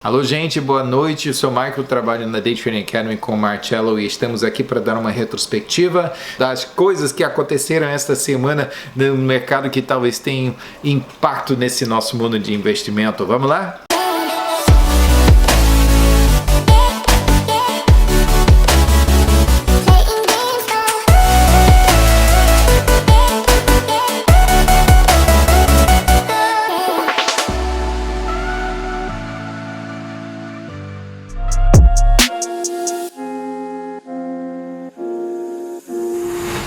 Alô gente, boa noite, eu sou o Michael, trabalho na Day Trading Academy com o Marcelo e estamos aqui para dar uma retrospectiva das coisas que aconteceram esta semana no mercado que talvez tenham impacto nesse nosso mundo de investimento. Vamos lá?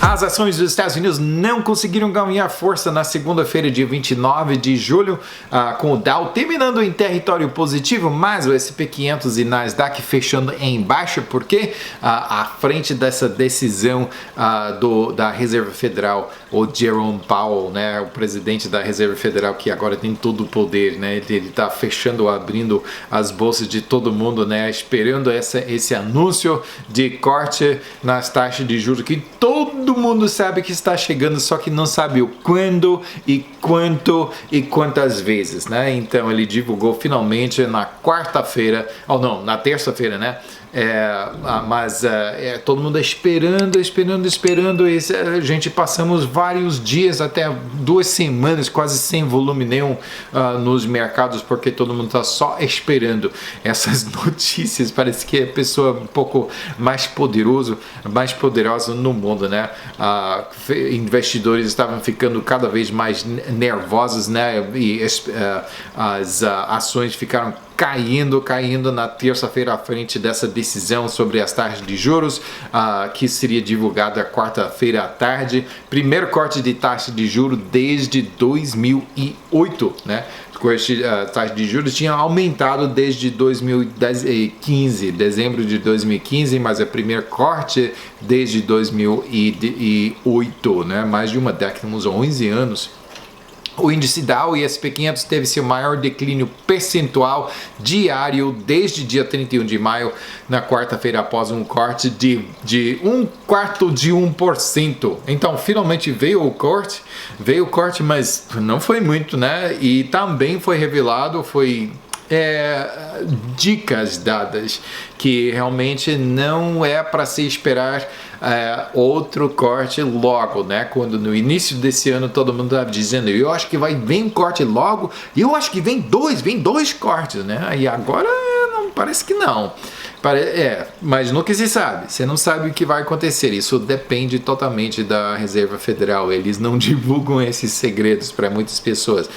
As ações dos Estados Unidos não conseguiram ganhar força na segunda-feira, dia 29 de julho, com o Dow terminando em território positivo, mas o S&P 500 e Nasdaq fechando em baixa, porque à frente dessa decisão da Reserva Federal, o Jerome Powell, né, o presidente da Reserva Federal, que agora tem todo o poder, né, ele está fechando, abrindo as bolsas de todo mundo, né, esperando esse anúncio de corte nas taxas de juros que todo mundo sabe que está chegando, só que não sabe o quando e quanto e quantas vezes, né? Então ele divulgou finalmente na quarta-feira, ou não, na terça-feira, né? Todo mundo esperando. A gente passamos vários dias, até 2 semanas, quase sem volume nenhum nos mercados, porque todo mundo está só esperando essas notícias. Parece que é a pessoa um pouco mais poderosa no mundo, né? Investidores estavam ficando cada vez mais nervosos, né? E as ações ficaram caindo na terça-feira à frente dessa decisão sobre as taxas de juros, que seria divulgada quarta-feira à tarde. Primeiro corte de taxa de juros desde 2008, né? A taxa de juros tinha aumentado desde 2015, dezembro de 2015, mas é o primeiro corte desde 2008, né? Mais de uma década, uns 11 anos. O índice Dow e S&P 500 teve seu maior declínio percentual diário desde dia 31 de maio, na quarta-feira, após um corte de 0,25%. Então, finalmente veio o corte, mas não foi muito, né? E também foi revelado, dicas dadas que realmente não é para se esperar outro corte logo, né? Quando no início desse ano todo mundo estava dizendo, eu acho que vem um corte logo, e eu acho que vem dois cortes, né? E agora não, parece que não. Mas nunca se sabe, você não sabe o que vai acontecer, isso depende totalmente da Reserva Federal, eles não divulgam esses segredos para muitas pessoas,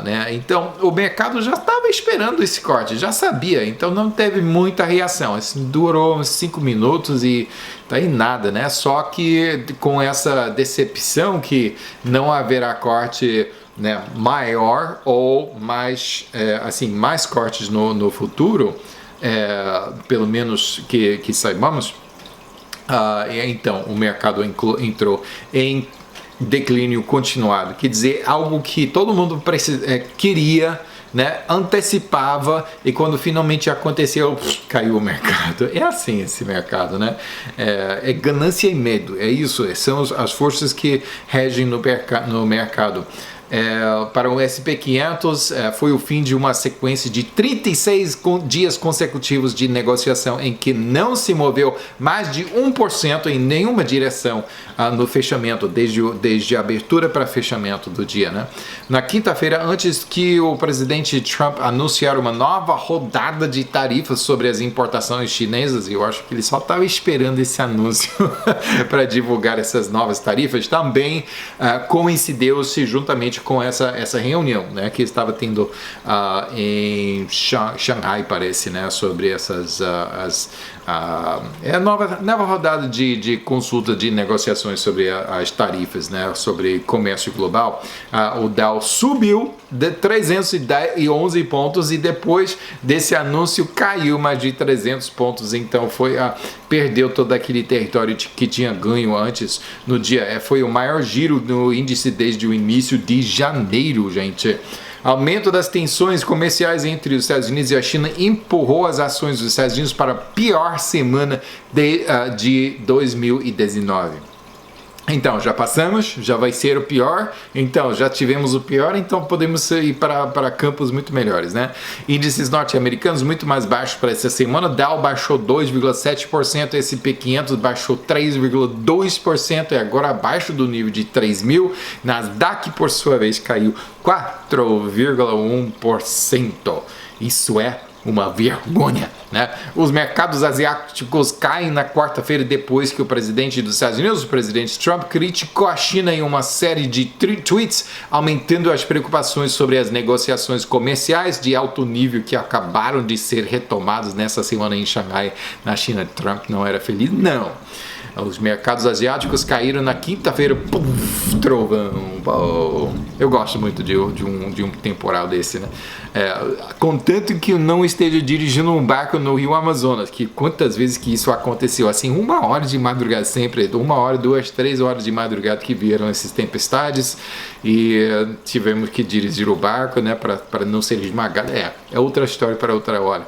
né? Então o mercado já estava esperando esse corte, já sabia, então não teve muita reação, isso durou uns 5 minutos e tá aí nada, né? Só que com essa decepção que não haverá corte, né, maior ou mais cortes no futuro, pelo menos que saibamos, então o mercado entrou em declínio continuado, quer dizer, algo que todo mundo queria, né, antecipava, e quando finalmente aconteceu, caiu o mercado. É assim esse mercado, né? É ganância e medo, é isso, são as forças que regem no mercado. Para o S&P 500 foi o fim de uma sequência de 36 dias consecutivos de negociação em que não se moveu mais de 1% em nenhuma direção no fechamento, desde a abertura para fechamento do dia, né? Na quinta-feira, antes que o presidente Trump anunciar uma nova rodada de tarifas sobre as importações chinesas, eu acho que ele só estava esperando esse anúncio para divulgar essas novas tarifas, também coincidiu-se juntamente com essa reunião, né, que estava tendo em Xangai, parece, né, sobre essas nova rodada de consulta de negociações sobre as tarifas, né, sobre comércio global. O Dow subiu de 311 pontos e depois desse anúncio caiu mais de 300 pontos, então perdeu todo aquele território que tinha ganho antes no dia. Foi o maior giro no índice desde o início de janeiro, gente. Aumento das tensões comerciais entre os Estados Unidos e a China empurrou as ações dos Estados Unidos para a pior semana de 2019. Então, já passamos, já vai ser o pior, então já tivemos o pior, então podemos ir para campos muito melhores, né? Índices norte-americanos muito mais baixos para essa semana, Dow baixou 2,7%, S&P 500 baixou 3,2% e agora abaixo do nível de 3.000, Nasdaq por sua vez caiu 4,1%, isso é uma vergonha, né? Os mercados asiáticos caem na quarta-feira depois que o presidente dos Estados Unidos, o presidente Trump, criticou a China em uma série de tweets, aumentando as preocupações sobre as negociações comerciais de alto nível que acabaram de ser retomadas nessa semana em Xangai, na China. Trump não era feliz, não. Os mercados asiáticos caíram na quinta-feira, puf, trovão. Pô. Eu gosto muito de um temporal desse, né? Contanto que eu não esteja dirigindo um barco no Rio Amazonas, que quantas vezes que isso aconteceu, assim, 1 hora de madrugada sempre, 1 hora, 2, 3 horas de madrugada que vieram essas tempestades e tivemos que dirigir o barco, né, para não ser esmagado. É outra história para outra hora.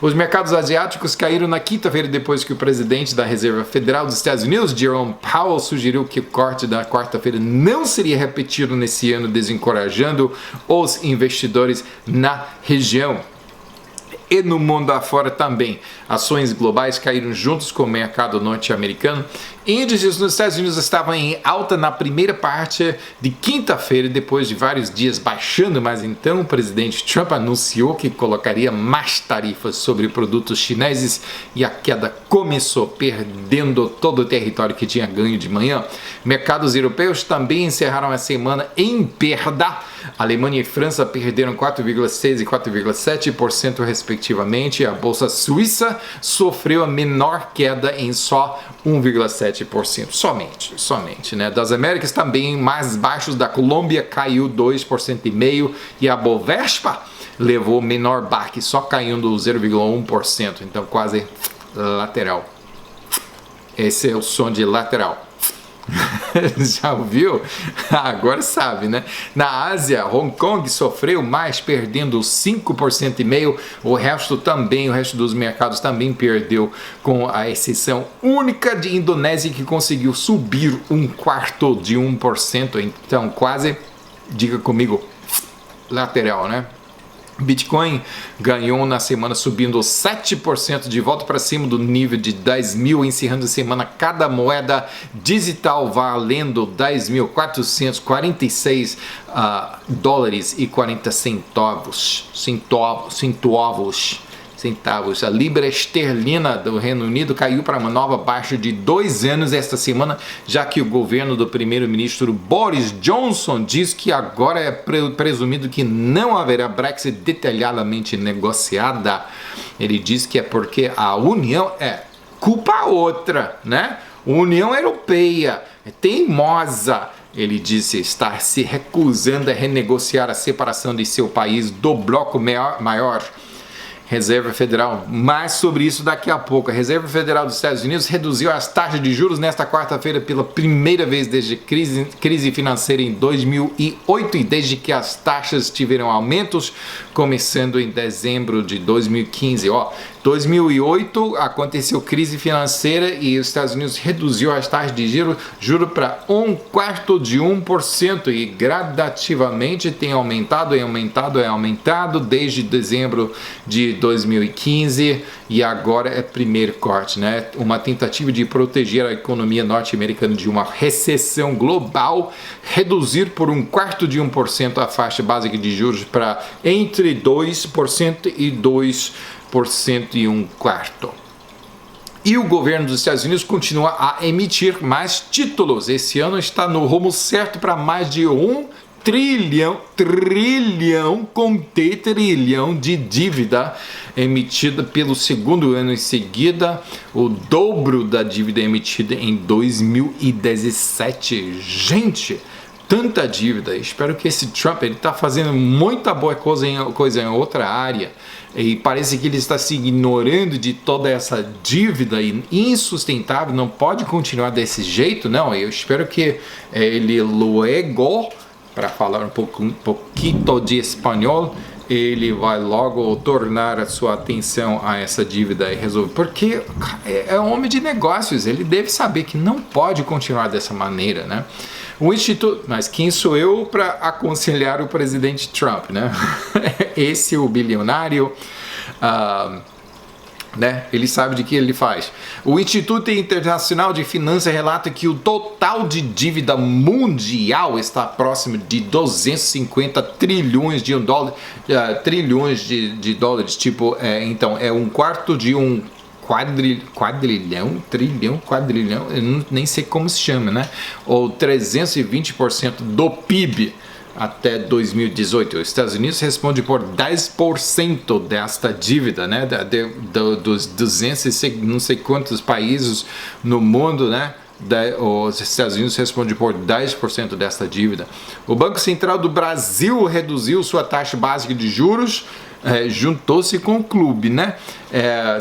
Os mercados asiáticos caíram na quinta-feira depois que o presidente da Reserva Federal dos Estados Unidos, Jerome Powell, sugeriu que o corte da quarta-feira não seria repetido nesse ano, desencorajando os investidores na região. E no mundo afora também, ações globais caíram juntos com o mercado norte-americano. Índices nos Estados Unidos estavam em alta na primeira parte de quinta-feira, depois de vários dias baixando, mas então o presidente Trump anunciou que colocaria mais tarifas sobre produtos chineses e a queda começou, perdendo todo o território que tinha ganho de manhã. Mercados europeus também encerraram a semana em perda. Alemanha e França perderam 4,6% e 4,7% respectivamente. A bolsa suíça sofreu a menor queda em só 1,7%. Somente, né? Das Américas também mais baixos, da Colômbia caiu 2,5% e a Bovespa levou menor baque, só caindo 0,1%. Então quase lateral. Esse é o som de lateral. Já ouviu? Agora sabe, né? Na Ásia, Hong Kong sofreu mais, perdendo 5,5%. O resto dos mercados também perdeu, com a exceção única de Indonésia, que conseguiu subir 1/4%. Então, quase, diga comigo, lateral, né? Bitcoin ganhou na semana, subindo 7% de volta para cima do nível de 10.000, encerrando a semana cada moeda digital valendo 10.446 dólares e 40 centavos. A libra esterlina do Reino Unido caiu para uma nova baixa de 2 anos esta semana, já que o governo do primeiro-ministro Boris Johnson diz que agora é presumido que não haverá Brexit detalhadamente negociada. Ele diz que é porque a União culpa outra, né? A União Europeia é teimosa. Ele disse estar se recusando a renegociar a separação de seu país do bloco maior. Reserva Federal, mais sobre isso daqui a pouco. A Reserva Federal dos Estados Unidos reduziu as taxas de juros nesta quarta-feira pela primeira vez desde a crise financeira em 2008 e desde que as taxas tiveram aumentos, começando em dezembro de 2015. 2008 aconteceu crise financeira e os Estados Unidos reduziu as taxas de juro para 1/4% e gradativamente tem aumentado desde dezembro de 2015 e agora é primeiro corte, né? Uma tentativa de proteger a economia norte-americana de uma recessão global, reduzir por 1/4% a faixa básica de juros para entre 2% e 2,25%. E o governo dos Estados Unidos continua a emitir mais títulos. Esse ano está no rumo certo para mais de 1 trilhão de dívida emitida pelo segundo ano em seguida, o dobro da dívida emitida em 2017. Gente, tanta dívida. Espero que esse Trump está fazendo muita boa coisa em outra área e parece que ele está se ignorando de toda essa dívida insustentável. Não pode continuar desse jeito, não. Eu espero que ele luego, para falar um pouquinho de espanhol, ele vai logo tornar a sua atenção a essa dívida e resolver, porque é um homem de negócios, ele deve saber que não pode continuar dessa maneira, né? O Instituto, mas quem sou eu para aconselhar o presidente Trump, né? Esse é o bilionário, né? Ele sabe de que ele faz. O Instituto Internacional de Finanças relata que o total de dívida mundial está próximo de 250 trilhões de dólares, tipo, então é um quarto de um quadrilhão, eu nem sei como se chama, né? Ou 320% do PIB até 2018. Os Estados Unidos responde por 10% desta dívida, né? Dos 200 e não sei quantos países no mundo, né? Os Estados Unidos respondem por 10% desta dívida. O Banco Central do Brasil reduziu sua taxa básica de juros, juntou-se com o clube, né?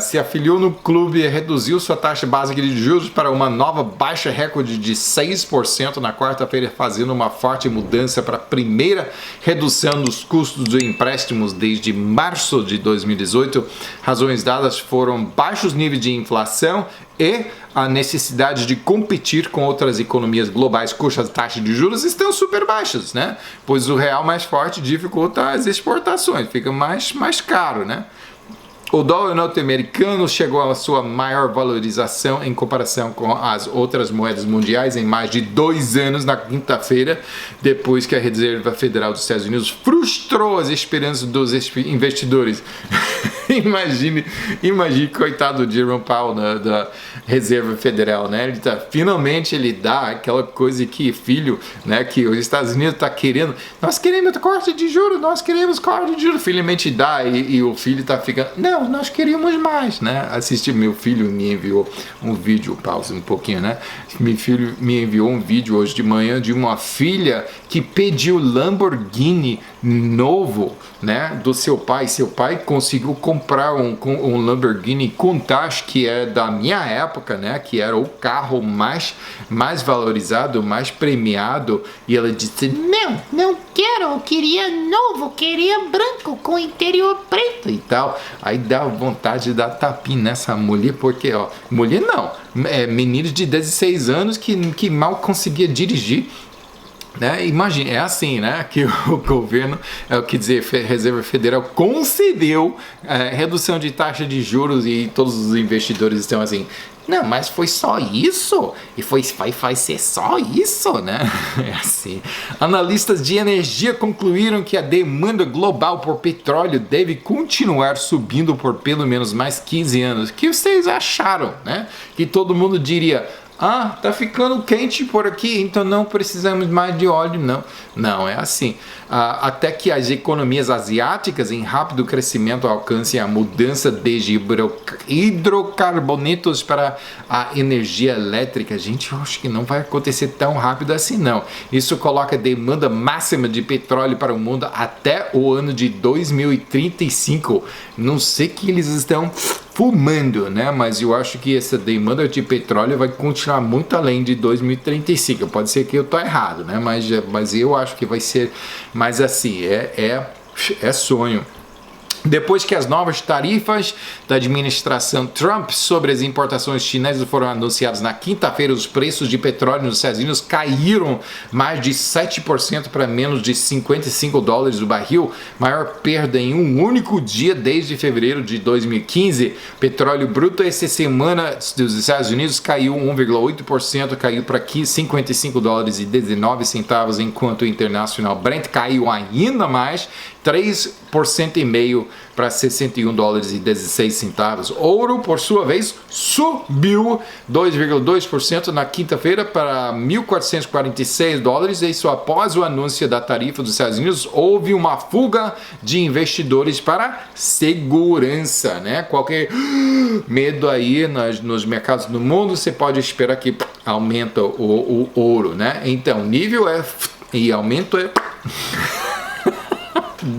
Se afiliou no clube e reduziu sua taxa básica de juros para uma nova baixa recorde de 6% na quarta-feira, fazendo uma forte mudança para a primeira redução dos custos de empréstimos desde março de 2018. Razões dadas foram baixos níveis de inflação e a necessidade de competir com outras economias globais cujas taxas de juros estão super baixas, né? Pois o real mais forte dificulta as exportações, fica mais caro, né? O dólar norte-americano chegou à sua maior valorização em comparação com as outras moedas mundiais em mais de 2 anos na quinta-feira, depois que a Reserva Federal dos Estados Unidos frustrou as esperanças dos investidores. Imagine, coitado de Jerome Powell da Reserva Federal, né? Finalmente ele dá aquela coisa que filho, né? Que os Estados Unidos está querendo. Nós queremos corte de juros, Finalmente dá e o filho está ficando. Não, nós queríamos mais, né? Meu filho me enviou um vídeo, pausa um pouquinho, né? Meu filho me enviou um vídeo hoje de manhã de uma filha que pediu Lamborghini novo, né, do seu pai. Seu pai conseguiu comprar um Lamborghini Countach, que é da minha época, né, que era o carro mais valorizado, mais premiado, e ela disse: não quero, eu queria novo, queria branco com interior preto e tal. Aí dá vontade de dar tapinha nessa mulher, porque mulher não, meninos de 16 anos que mal conseguia dirigir, né? Imagina, é assim, né, que o governo, Reserva Federal concedeu redução de taxa de juros e todos os investidores estão assim: não, mas foi só isso? E vai ser só isso, né? É assim. Analistas de energia concluíram que a demanda global por petróleo deve continuar subindo por pelo menos mais 15 anos. O que vocês acharam, né? Que todo mundo diria: tá ficando quente por aqui, então não precisamos mais de óleo, não. Não, é assim. Até que as economias asiáticas em rápido crescimento alcancem a mudança de hidrocarbonetos para a energia elétrica. Gente, eu acho que não vai acontecer tão rápido assim, não. Isso coloca a demanda máxima de petróleo para o mundo até o ano de 2035. Não sei que eles estão fumando, né? Mas eu acho que essa demanda de petróleo vai continuar muito além de 2035. Pode ser que eu tô errado, né? Mas eu acho que vai ser mais assim, é sonho. Depois que as novas tarifas da administração Trump sobre as importações chinesas foram anunciadas na quinta-feira, os preços de petróleo nos Estados Unidos caíram mais de 7% para menos de $55 o barril, maior perda em um único dia desde fevereiro de 2015. Petróleo bruto essa semana dos Estados Unidos caiu 1,8%, caiu para $55,19, enquanto o internacional Brent caiu ainda mais, 3,5% para $61,16. Ouro, por sua vez, subiu 2,2% na quinta-feira para $1.446. Isso após o anúncio da tarifa dos Estados Unidos, houve uma fuga de investidores para segurança, né? Qualquer medo aí nos mercados do mundo, você pode esperar que aumenta o ouro, né? Então, nível e aumento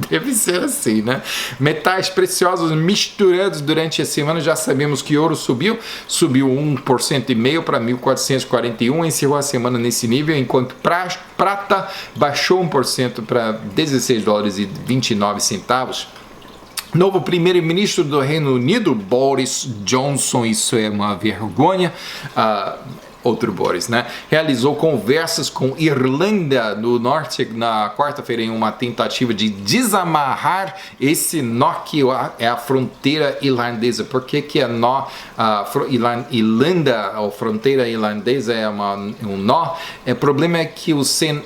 Deve ser assim, né? Metais preciosos misturados durante a semana. Já sabemos que ouro subiu 1,5% para 1.441, encerrou a semana nesse nível, enquanto prata baixou 1% para 16 dólares e 29 centavos. Novo primeiro-ministro do Reino Unido, Boris Johnson, isso é uma vergonha. Outro Boris, né? Realizou conversas com Irlanda do Norte na quarta-feira em uma tentativa de desamarrar esse nó que é a fronteira irlandesa. Por que é nó? Irlanda, a fronteira irlandesa é um nó. O problema é que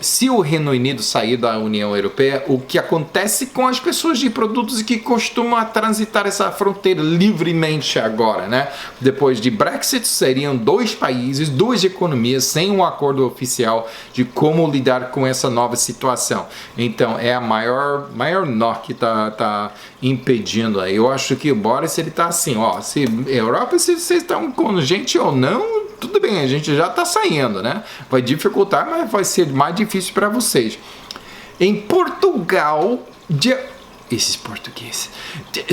se o Reino Unido sair da União Europeia, o que acontece com as pessoas de produtos que costumam transitar essa fronteira livremente agora, né? Depois de Brexit, seriam dois países, duas economias sem um acordo oficial de como lidar com essa nova situação. Então é a maior nó que tá impedindo aí. Eu acho que o Boris, ele tá assim, ó, se Europa, se vocês estão com gente ou não, tudo bem, a gente já tá saindo, né? Vai dificultar, mas vai ser mais difícil para vocês. Em Portugal, esses portugueses.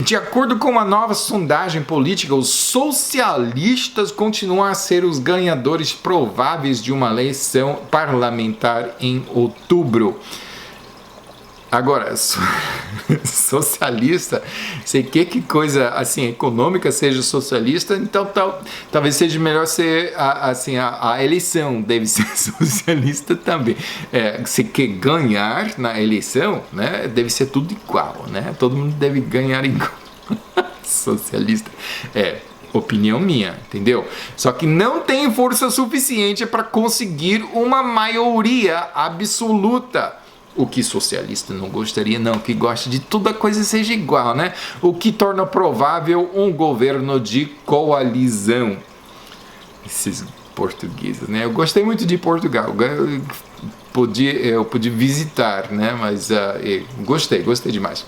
De acordo com uma nova sondagem política, os socialistas continuam a ser os ganhadores prováveis de uma eleição parlamentar em outubro. Agora, socialista, sei que coisa assim econômica seja socialista, então talvez seja melhor ser a eleição deve ser socialista também. Se quer ganhar na eleição, né, deve ser tudo igual, né? Todo mundo deve ganhar igual. Socialista. Opinião minha, entendeu? Só que não tem força suficiente para conseguir uma maioria absoluta. O que socialista não gostaria, não, que gosta de toda coisa seja igual, né? O que torna provável um governo de coalizão. Esses portugueses, né? Eu gostei muito de Portugal, eu podia visitar, né? Mas gostei demais.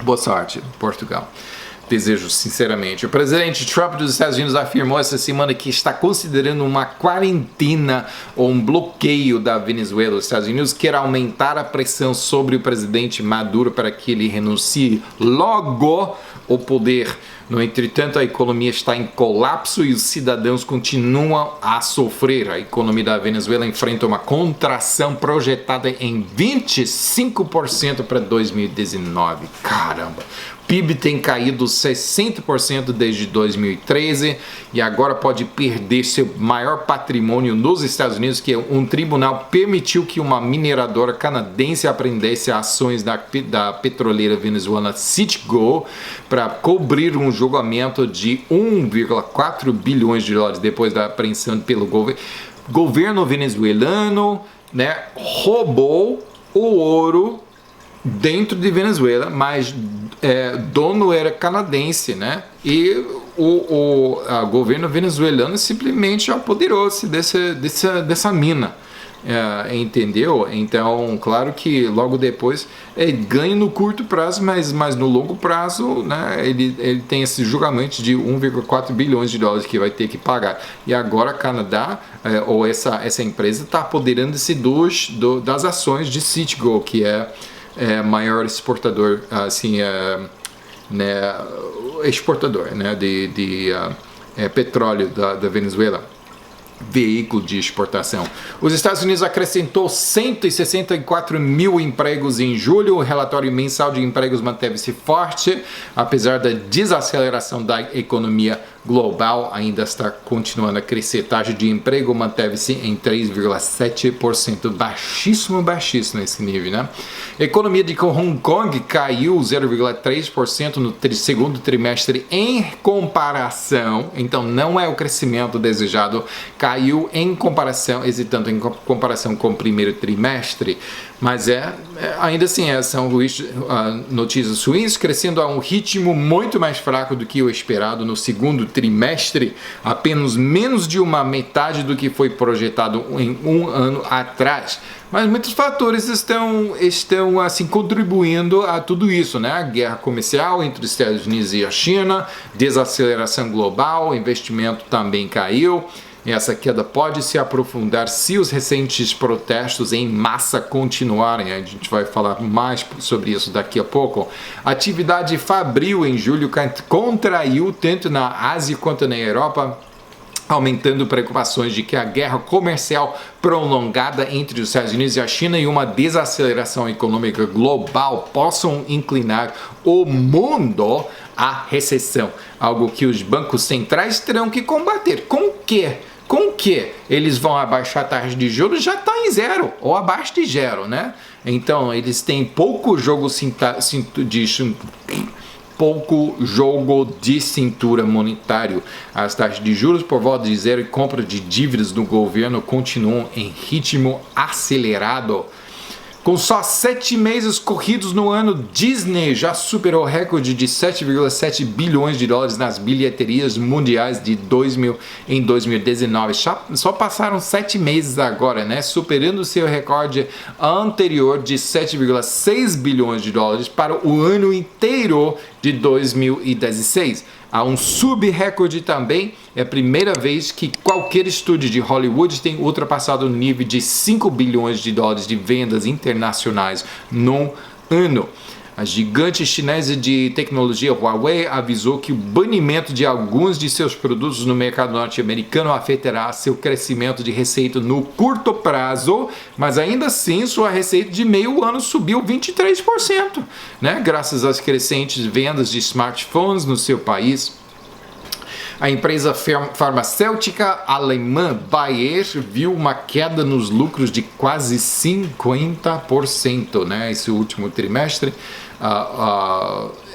Boa sorte, Portugal. Desejo sinceramente. O presidente Trump dos Estados Unidos afirmou essa semana que está considerando uma quarentena ou um bloqueio da Venezuela. Os Estados Unidos quer aumentar a pressão sobre o presidente Maduro para que ele renuncie logo ao poder. No entretanto, a economia está em colapso e os cidadãos continuam a sofrer. A economia da Venezuela enfrenta uma contração projetada em 25% para 2019. Caramba! O PIB tem caído 60% desde 2013 e agora pode perder seu maior patrimônio nos Estados Unidos, que um tribunal permitiu que uma mineradora canadense apreendesse ações da petroleira venezuelana Citgo para cobrir um julgamento de 1,4 bilhões de dólares depois da apreensão pelo governo venezuelano, né, roubou o ouro dentro de Venezuela, mas dono era canadense, né? E o governo venezuelano simplesmente apoderou-se dessa mina, entendeu? Então, claro que logo depois ganha no curto prazo, mas no longo prazo, né, ele tem esse julgamento de 1,4 bilhões de dólares que vai ter que pagar. E agora Canadá, ou essa empresa, está apoderando-se das ações de Citgo, que é maior exportador, assim, né, exportador, né, de petróleo da Venezuela, veículo de exportação. Os Estados Unidos acrescentou 164 mil empregos em julho. O relatório mensal de empregos manteve-se forte, apesar da desaceleração da economia global, ainda está continuando a crescer. Taxa de emprego manteve-se em 3,7%, baixíssimo esse nível, né? A economia de Hong Kong caiu 0,3% no segundo trimestre em comparação, então não é o crescimento desejado, caiu em comparação, hesitando em comparação com o primeiro trimestre, mas ainda assim são notícias ruins, crescendo a um ritmo muito mais fraco do que o esperado no segundo trimestre, apenas menos de uma metade do que foi projetado em um ano atrás. Mas muitos fatores estão assim contribuindo a tudo isso, né? A guerra comercial entre os Estados Unidos e a China, desaceleração global, investimento também caiu. Essa queda pode se aprofundar se os recentes protestos em massa continuarem. A gente vai falar mais sobre isso daqui a pouco. A atividade fabril em julho contraiu tanto na Ásia quanto na Europa, aumentando preocupações de que a guerra comercial prolongada entre os Estados Unidos e a China e uma desaceleração econômica global possam inclinar o mundo à recessão, algo que os bancos centrais terão que combater. Com o quê? Com que eles vão abaixar a taxa de juros? Já está em zero ou abaixo de zero, né? Então eles têm pouco jogo de cintura monetário. As taxas de juros por volta de zero e compra de dívidas do governo continuam em ritmo acelerado. Com só 7 meses corridos no ano, Disney já superou o recorde de 7,7 bilhões de dólares nas bilheterias mundiais em 2019. Só passaram 7 meses agora, né? Superando seu recorde anterior de 7,6 bilhões de dólares para o ano inteiro de 2016. Há um sub-recorde também, é a primeira vez que qualquer estúdio de Hollywood tem ultrapassado o nível de 5 bilhões de dólares de vendas internacionais no ano. A gigante chinesa de tecnologia Huawei avisou que o banimento de alguns de seus produtos no mercado norte-americano afetará seu crescimento de receita no curto prazo, mas ainda assim sua receita de meio ano subiu 23%, né? Graças às crescentes vendas de smartphones no seu país. A empresa farmacêutica alemã Bayer viu uma queda nos lucros de quase 50%, né, esse último trimestre.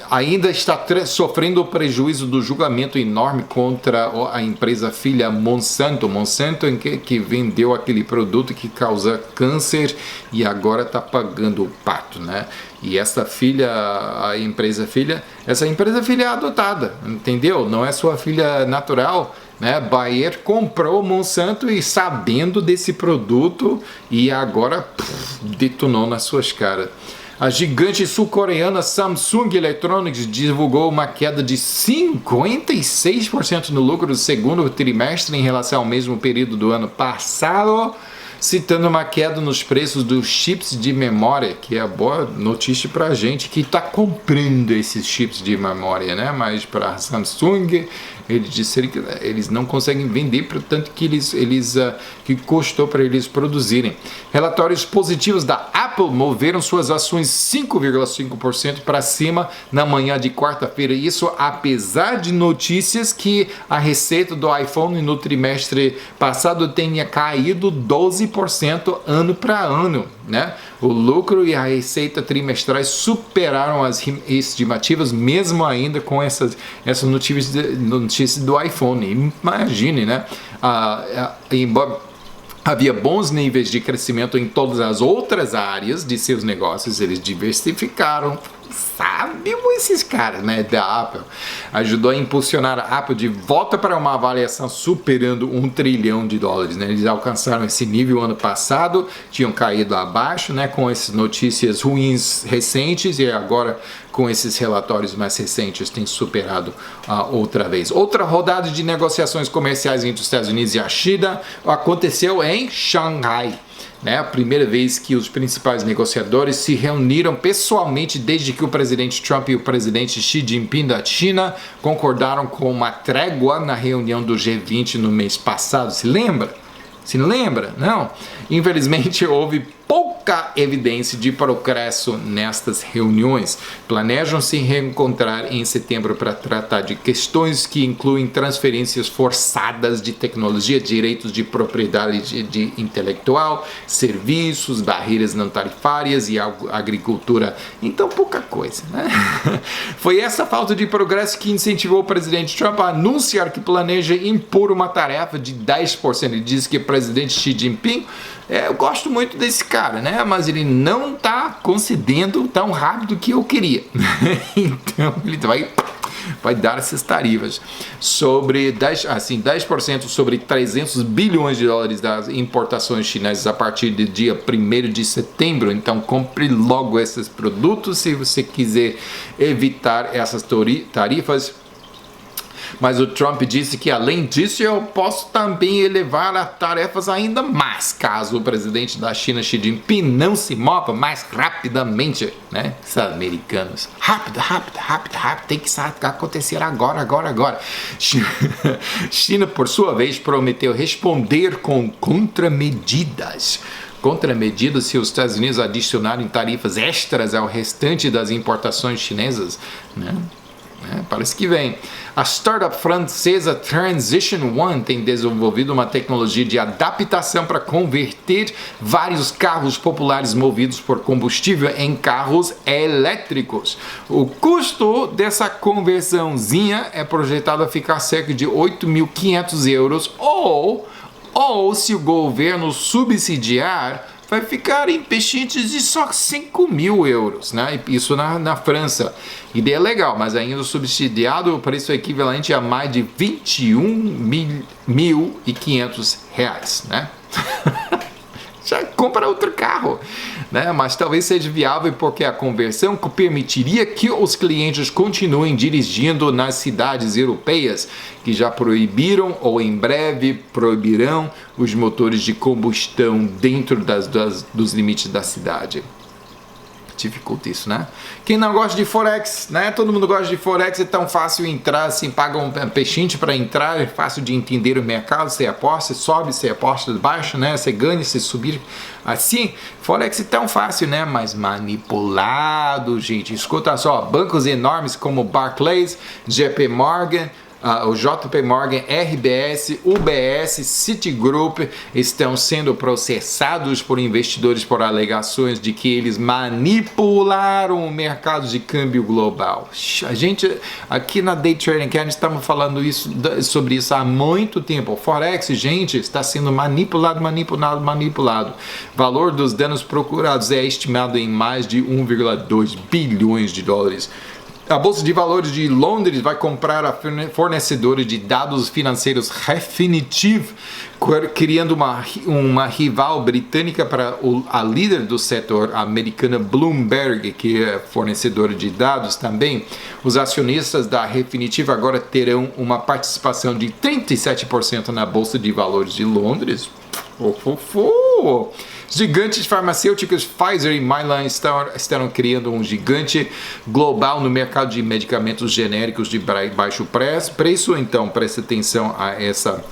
Ainda está sofrendo o prejuízo do julgamento enorme contra a empresa filha Monsanto, que vendeu aquele produto que causa câncer e agora está pagando o pato, né? E essa empresa filha é adotada, entendeu? Não é sua filha natural, né? Bayer comprou Monsanto e sabendo desse produto e agora detonou nas suas caras. A gigante sul-coreana Samsung Electronics divulgou uma queda de 56% no lucro do segundo trimestre em relação ao mesmo período do ano passado, citando uma queda nos preços dos chips de memória, que é a boa notícia para a gente que está comprando esses chips de memória, né? Mas para a Samsung, eles disseram que eles não conseguem vender, portanto que custou para eles produzirem. Relatórios positivos da Apple moveram suas ações 5,5% para cima na manhã de quarta-feira. Isso apesar de notícias que a receita do iPhone no trimestre passado tenha caído 12% ano para ano, né? O lucro e a receita trimestrais superaram as estimativas, mesmo ainda com essa notícia do iPhone. Imagine, né? Embora havia bons níveis de crescimento em todas as outras áreas de seus negócios, eles diversificaram. Sabe esses caras, né, da Apple. Ajudou a impulsionar a Apple de volta para uma avaliação superando $1 trilhão, né? Eles alcançaram esse nível ano passado, tinham caído abaixo, né, com essas notícias ruins recentes e agora com esses relatórios mais recentes tem superado outra vez. Outra rodada de negociações comerciais entre os Estados Unidos e a China aconteceu em Xangai. Né, a primeira vez que os principais negociadores se reuniram pessoalmente desde que o presidente Trump e o presidente Xi Jinping da China concordaram com uma trégua na reunião do G20 no mês passado. Se lembra? Se não lembra? Não. Infelizmente, houve pouca evidência de progresso nestas reuniões. Planejam se reencontrar em setembro para tratar de questões que incluem transferências forçadas de tecnologia, direitos de propriedade intelectual, serviços, barreiras não tarifárias e agricultura. Então, pouca coisa, né? Foi essa falta de progresso que incentivou o presidente Trump a anunciar que planeja impor uma tarefa de 10%. Ele diz que o presidente Xi Jinping, eu gosto muito desse cara, né? Mas ele não está concedendo tão rápido que eu queria. Então ele vai dar essas tarifas sobre 10% sobre 300 bilhões de dólares das importações chinesas a partir do dia 1º de setembro. Então compre logo esses produtos se você quiser evitar essas tarifas. Mas o Trump disse que, além disso, eu posso também elevar as tarefas ainda mais, caso o presidente da China, Xi Jinping, não se mova mais rapidamente, né? Os americanos. Rápido, tem que acontecer agora. China, por sua vez, prometeu responder com contramedidas se os Estados Unidos adicionarem tarifas extras ao restante das importações chinesas, né? Parece que vem. A startup francesa Transition One tem desenvolvido uma tecnologia de adaptação para converter vários carros populares movidos por combustível em carros elétricos. O custo dessa conversãozinha é projetado a ficar cerca de 8.500 euros ou se o governo subsidiar, vai ficar em pechinches de só 5.000 euros, né? Isso na França. Ideia legal, mas ainda subsidiado, o preço é equivalente a mais de 21.500 reais, né? Já compra outro carro, né? Mas talvez seja viável porque a conversão permitiria que os clientes continuem dirigindo nas cidades europeias que já proibiram ou em breve proibirão os motores de combustão dentro dos limites da cidade. Dificulta isso, né? Quem não gosta de Forex, né? Todo mundo gosta de Forex, é tão fácil entrar, assim, paga um peixinho para entrar, é fácil de entender o mercado, você aposta, sobe, você aposta baixo, né? Você ganha, você subir, assim. Forex é tão fácil, né? Mas manipulado, gente. Escuta só, bancos enormes como Barclays, JP Morgan, o JP Morgan, RBS, UBS, Citigroup estão sendo processados por investidores por alegações de que eles manipularam o mercado de câmbio global. A gente, aqui na Day Trading Academy, estamos falando sobre isso há muito tempo. O Forex, gente, está sendo manipulado. Valor dos danos procurados é estimado em mais de 1,2 bilhões de dólares. A Bolsa de Valores de Londres vai comprar a fornecedora de dados financeiros Refinitiv, criando uma rival britânica para a líder do setor, a americana Bloomberg, que é fornecedora de dados também. Os acionistas da Refinitiv agora terão uma participação de 37% na Bolsa de Valores de Londres. Gigantes farmacêuticos Pfizer e Mylan estarão criando um gigante global no mercado de medicamentos genéricos de baixo preço. Então, preste atenção a essa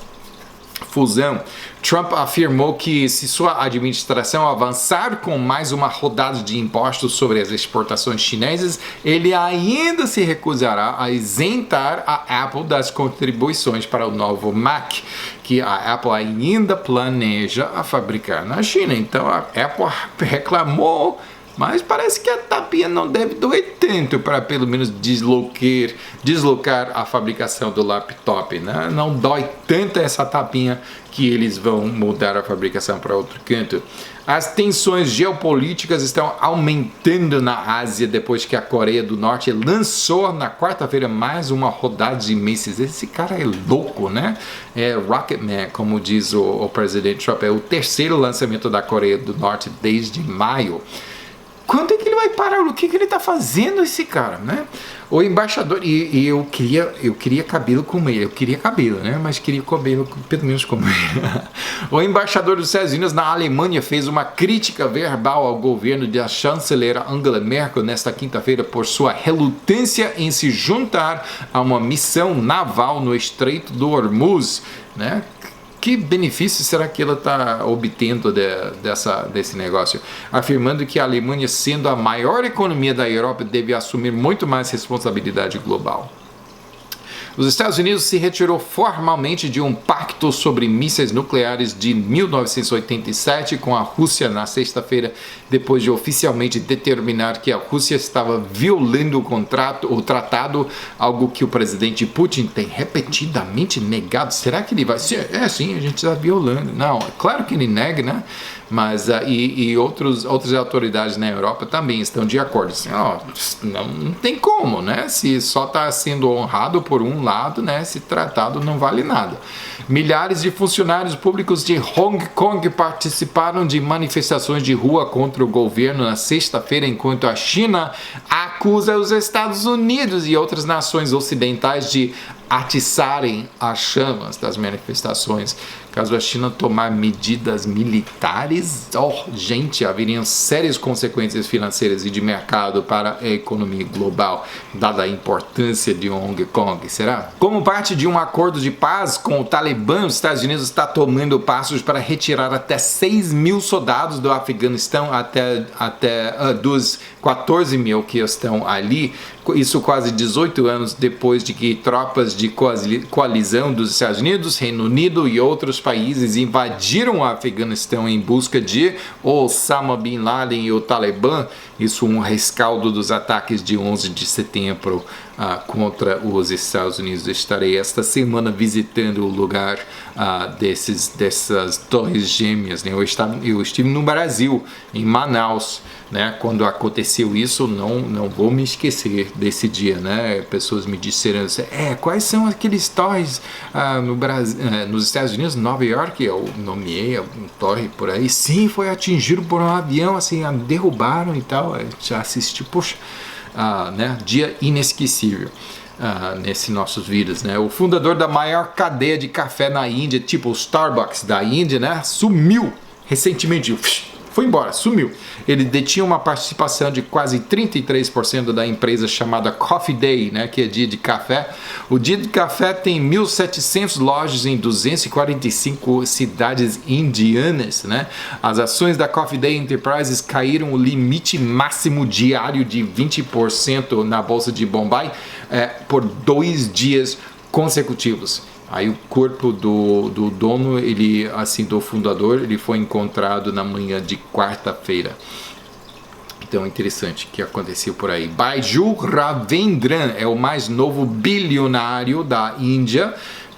fusão. Trump afirmou que se sua administração avançar com mais uma rodada de impostos sobre as exportações chinesas, ele ainda se recusará a isentar a Apple das contribuições para o novo Mac, que a Apple ainda planeja a fabricar na China. Então a Apple reclamou, mas parece que a tapinha não deve doer tanto para pelo menos deslocar a fabricação do laptop, né? Não dói tanto essa tapinha que eles vão mudar a fabricação para outro canto. As tensões geopolíticas estão aumentando na Ásia depois que a Coreia do Norte lançou na quarta-feira mais uma rodada de mísseis. Esse cara é louco, né? É Rocketman, como diz o presidente Trump. É o terceiro lançamento da Coreia do Norte desde maio. Quando é que ele vai parar? O que ele está fazendo, esse cara, né? O embaixador, e eu queria cabelo como ele, eu queria cabelo, né? Mas queria cabelo pelo menos como ele. O embaixador dos Estados Unidos na Alemanha fez uma crítica verbal ao governo da chanceler Angela Merkel nesta quinta-feira por sua relutância em se juntar a uma missão naval no Estreito do Hormuz, né? Que benefício será que ela está obtendo desse negócio? Afirmando que a Alemanha, sendo a maior economia da Europa, deve assumir muito mais responsabilidade global. Os Estados Unidos se retirou formalmente de um pacto sobre mísseis nucleares de 1987 com a Rússia na sexta-feira, depois de oficialmente determinar que a Rússia estava violando o tratado, algo que o presidente Putin tem repetidamente negado. Será que ele vai ser? Sim, a gente está violando. Não, é claro que ele nega, né? Mas outras autoridades na Europa também estão de acordo. Assim, não tem como, né? Se só está sendo honrado por um lado, né? Esse tratado não vale nada. Milhares de funcionários públicos de Hong Kong participaram de manifestações de rua contra o governo na sexta-feira, enquanto a China acusa os Estados Unidos e outras nações ocidentais de atiçarem as chamas das manifestações. Caso a China tomar medidas militares, gente, haveriam sérias consequências financeiras e de mercado para a economia global, dada a importância de Hong Kong, será? Como parte de um acordo de paz com o Talibã, os Estados Unidos está tomando passos para retirar até 6 mil soldados do Afeganistão, até dos 14 mil que estão ali. Isso quase 18 anos depois de que tropas de coalizão dos Estados Unidos, Reino Unido e outros países invadiram o Afeganistão em busca de Osama Bin Laden e o Talibã. Isso um rescaldo dos ataques de 11 de setembro contra os Estados Unidos. Estarei esta semana visitando o lugar dessas torres gêmeas, né? Eu estive no Brasil, em Manaus, né? Quando aconteceu isso, não vou me esquecer desse dia, né? Pessoas me disseram assim, quais são aqueles torres no Brasil, nos Estados Unidos, Nova York? Eu nomeei um torre por aí. Sim, foi atingido por um avião, assim, derrubaram e tal. Eu já assisti, poxa, né? Dia inesquecível. Nesses nossos vídeos, né? O fundador da maior cadeia de café na Índia, tipo o Starbucks da Índia, né? Sumiu recentemente. Foi embora, sumiu. Ele detinha uma participação de quase 33% da empresa chamada Coffee Day, né, que é dia de café. O dia de café tem 1.700 lojas em 245 cidades indianas, né? As ações da Coffee Day Enterprises caíram o limite máximo diário de 20% na bolsa de Bombay por 2 dias consecutivos. Aí o corpo do dono, do fundador, ele foi encontrado na manhã de quarta-feira. Então, interessante o que aconteceu por aí. Baiju Ravindran é o mais novo bilionário da Índia.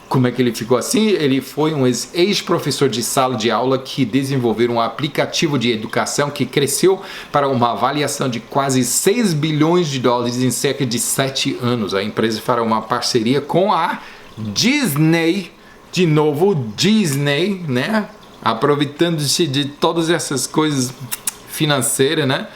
Como é que ele ficou assim? Ele foi um ex-professor de sala de aula que desenvolveu um aplicativo de educação que cresceu para uma avaliação de quase 6 bilhões de dólares em cerca de 7 anos. A empresa fará uma parceria com a Disney, de novo Disney, né? Aproveitando-se de todas essas coisas financeiras, né?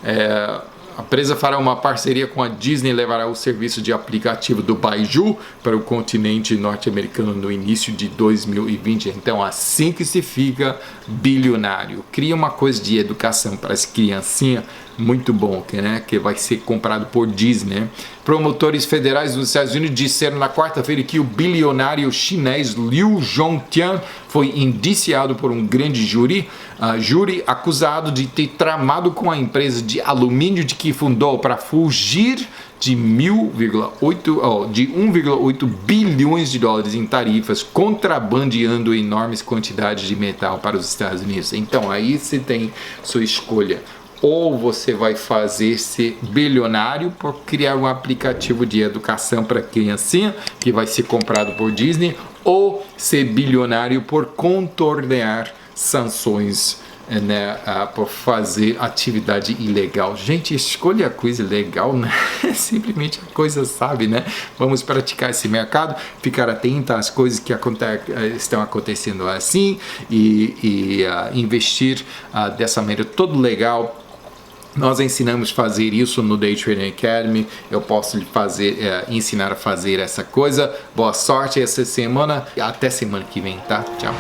A empresa fará uma parceria com a Disney e levará o serviço de aplicativo do Baiju para o continente norte-americano no início de 2020. Então, assim que se fica bilionário. Cria uma coisa de educação para as criancinhas, muito bom, né? Que vai ser comprado por Disney. Promotores federais dos Estados Unidos disseram na quarta-feira que o bilionário chinês Liu Zhongtian foi indiciado por um grande júri acusado de ter tramado com a empresa de alumínio de que fundou para fugir de 1,8 bilhões de dólares em tarifas, contrabandeando enormes quantidades de metal para os Estados Unidos. Então aí você tem sua escolha. Ou você vai fazer-se bilionário por criar um aplicativo de educação para criancinha que vai ser comprado por Disney, ou ser bilionário por contornar sanções, né, por fazer atividade ilegal. Gente, escolha a coisa legal, né? Simplesmente a coisa sabe, né? Vamos praticar esse mercado, ficar atento às coisas que estão acontecendo assim e investir dessa maneira todo legal. Nós ensinamos a fazer isso no Day Trading Academy. Eu posso lhe ensinar a fazer essa coisa. Boa sorte essa semana e até semana que vem, tá? Tchau.